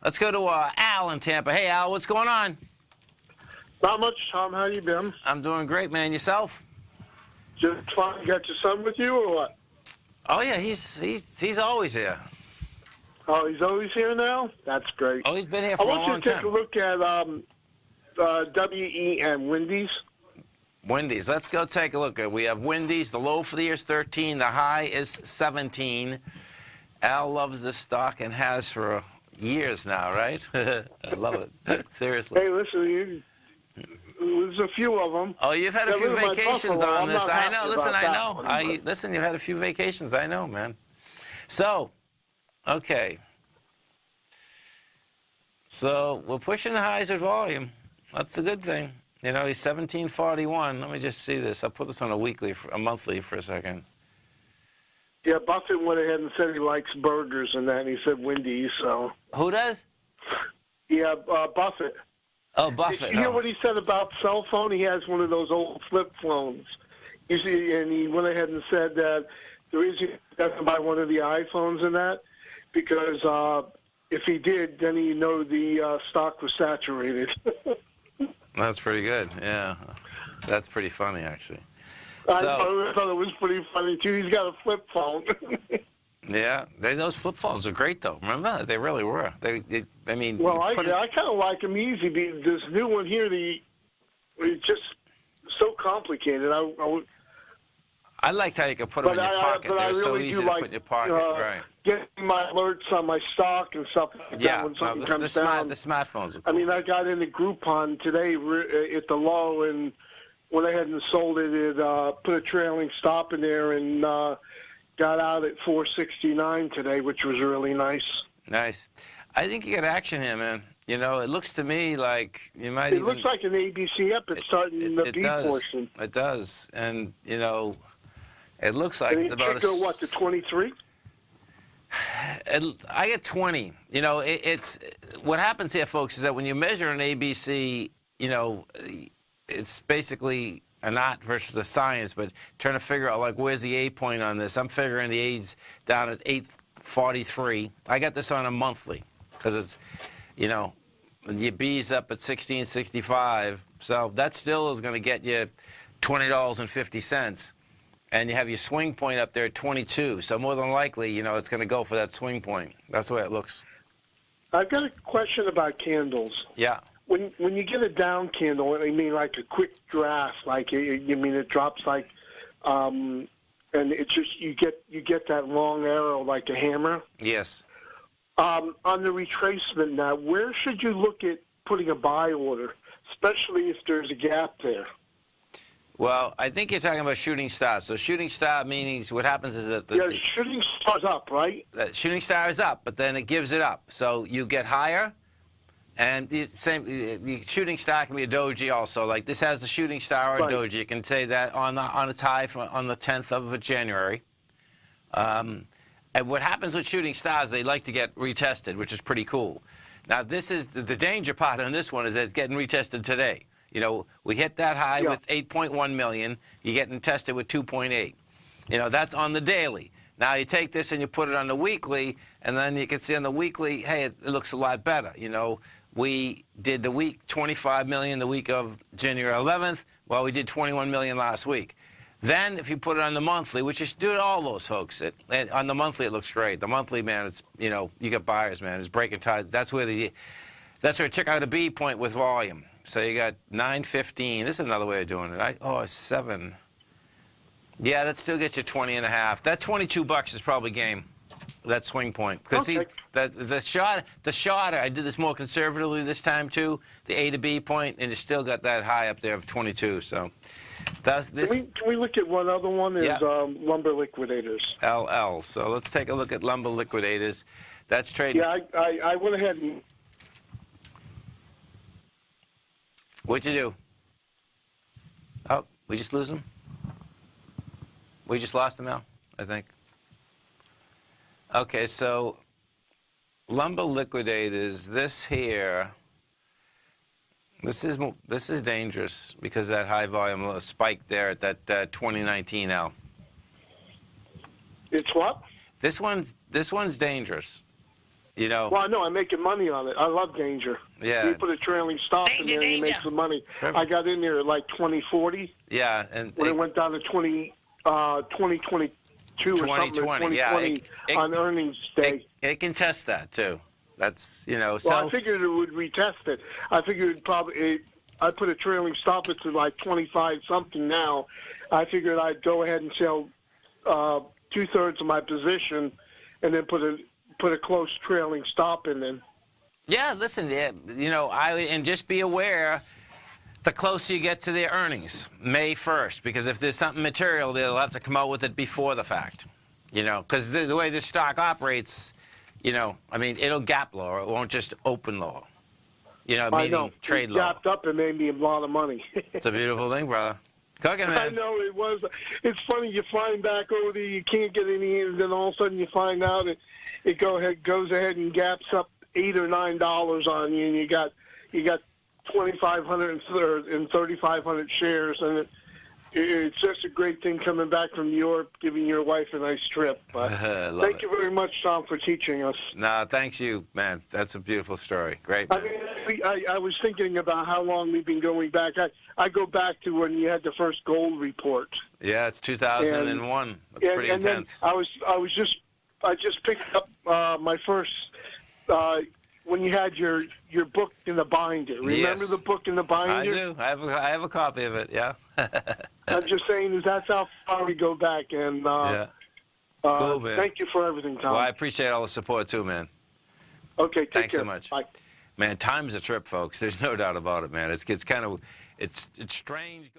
Let's go to Al in Tampa. Hey, Al, what's going on? Not much, Tom. How you been? I'm doing great, man. Yourself? Just fine. You got your son with you or what? Oh yeah, he's always here. Oh, he's always here now? That's great. Oh, he's been here I for a want long you to take time. a look at WED, Wendy's. Wendy's. Let's go take a look. We have Wendy's. The low for the year is 13. The high is 17. Al loves this stock and has for years now, right? I love it. Seriously. Hey, listen, there's a few of them. Oh, you've had a few vacations on this. I know. Listen, I know. But... Listen, you've had a few vacations. I know, man. So, okay. So we're pushing the highs with volume. That's the good thing. You know, he's 1741. Let me just see this. I'll put this on a monthly for a second. Yeah, Buffett went ahead and said he likes burgers and that, and he said Wendy's, so. Who does? Yeah, Buffett. Oh, Buffett. Did you hear what he said about cell phone? He has one of those old flip phones. You see, and he went ahead and said that the reason he doesn't buy one of the iPhones and that, because if he did, then he'd know the stock was saturated. That's pretty good, yeah. That's pretty funny, actually. I thought it was pretty funny, too. He's got a flip phone. Yeah, those flip phones are great, though. Remember? They really were. I mean... Well, I kind of like them easy. This new one here, it's just so complicated. I liked how you could put them in your pocket. They're so easy to put in your pocket, right. Getting my alerts on my stock and stuff like that when something comes down. The smartphones are cool. I mean, I got into Groupon today at the low and went ahead and sold it. It put a trailing stop in there and got out at 469 today, which was really nice. Nice. I think you got action here, man. You know, it looks to me like you might It looks like an ABC up. It's starting in the B portion. It does. And, you know, it looks like it's about go what, to 23? I get 20. You know, it's what happens here, folks, is that when you measure an ABC, you know, it's basically an art versus a science, but trying to figure out, like, where's the A point on this? I'm figuring the A's down at 843. I got this on a monthly because it's, you know, your B's up at 1665. So that still is going to get you $20.50. And you have your swing point up there at 22. So more than likely, you know, it's going to go for that swing point. That's the way it looks. I've got a question about candles. Yeah. When you get a down candle, I mean like a quick draft, like you mean it drops like, and it's just you get that long arrow like a hammer. Yes. On the retracement now, where should you look at putting a buy order, especially if there's a gap there? Well, I think you're talking about shooting stars. So shooting star meanings, what happens is that shooting star's up, right? Shooting star is up, but then it gives it up. So you get higher. And the shooting star can be a doji also. Like this has the shooting star or a doji. You can say that on its high on the 10th of January. And what happens with shooting stars, they like to get retested, which is pretty cool. Now, this is the danger part on this one is that it's getting retested today. You know, we hit that high with 8.1 million. You're getting tested with 2.8. You know, that's on the daily. Now you take this and you put it on the weekly, and then you can see on the weekly, hey, it looks a lot better. You know, we did the week 25 million the week of January 11th. Well, we did 21 million last week. Then if you put it on the monthly, which is do all those folks, on the monthly it looks great. The monthly, man, it's, you know, you got buyers, man. It's breaking tide. That's where check out a B point with volume. So you got 915. This is another way of doing it. 7. Yeah, that still gets you 20 and a half. That $22 is probably game. That swing point. Because see, the shot, I did this more conservatively this time too. The A to B point, and you still got that high up there of 22. So that's this. Can we look at one other one? Is Lumber Liquidators. LL. So let's take a look at Lumber Liquidators. That's trading. Yeah, I went ahead and. What'd you do? Oh, we just lose him? We just lost him now, I think. Okay, so Lumber Liquidators, this here, this is dangerous because that high volume spike there at that 2019 L. It's what? This one's dangerous. You know. Well, I know I'm making money on it. I love danger. Yeah. You put a trailing stop in there and you make some money. Perfect. I got in there at like 2040. Yeah, and When it went down to 2022 or something, 2020, 2020 on earnings day. It can test that too. That's Well, so. I figured it would retest it. I figured I put a trailing stop it to like 25 something now. I figured I'd go ahead and sell 2/3 of my position, and then put a close trailing stop in then. Yeah, listen, and just be aware. The closer you get to their earnings, May 1st, because if there's something material, they'll have to come out with it before the fact. Because the way this stock operates, I mean, it'll gap lower. It won't just open lower. I Meaning know. trade It lower. gapped up and made me a lot of money. It's a beautiful thing, brother. Cooking, man. I know it was. It's funny. You're flying back over there. You can't get any, and then all of a sudden you find out it goes ahead and gaps up $8 or $9 on you, and you got 2,500 and 3,500 shares, and it's just a great thing coming back from Europe, giving your wife a nice trip. But thank you very much, Tom, for teaching us. No, thanks you, man. That's a beautiful story. Great. I mean, I was thinking about how long we've been going back. I go back to when you had the first gold report. Yeah, it's 2001. That's pretty intense. Then I just picked up my first when you had your book in the binder. Remember the book in the binder? I do. I have a copy of it. Yeah. I'm just saying that's how far we go back. And yeah. Cool, man. Thank you for everything, Tom. Well, I appreciate all the support too, man. Okay, take Thanks care. so much. Bye. Man, time's a trip, folks. There's no doubt about it, man. It's kind of it's strange.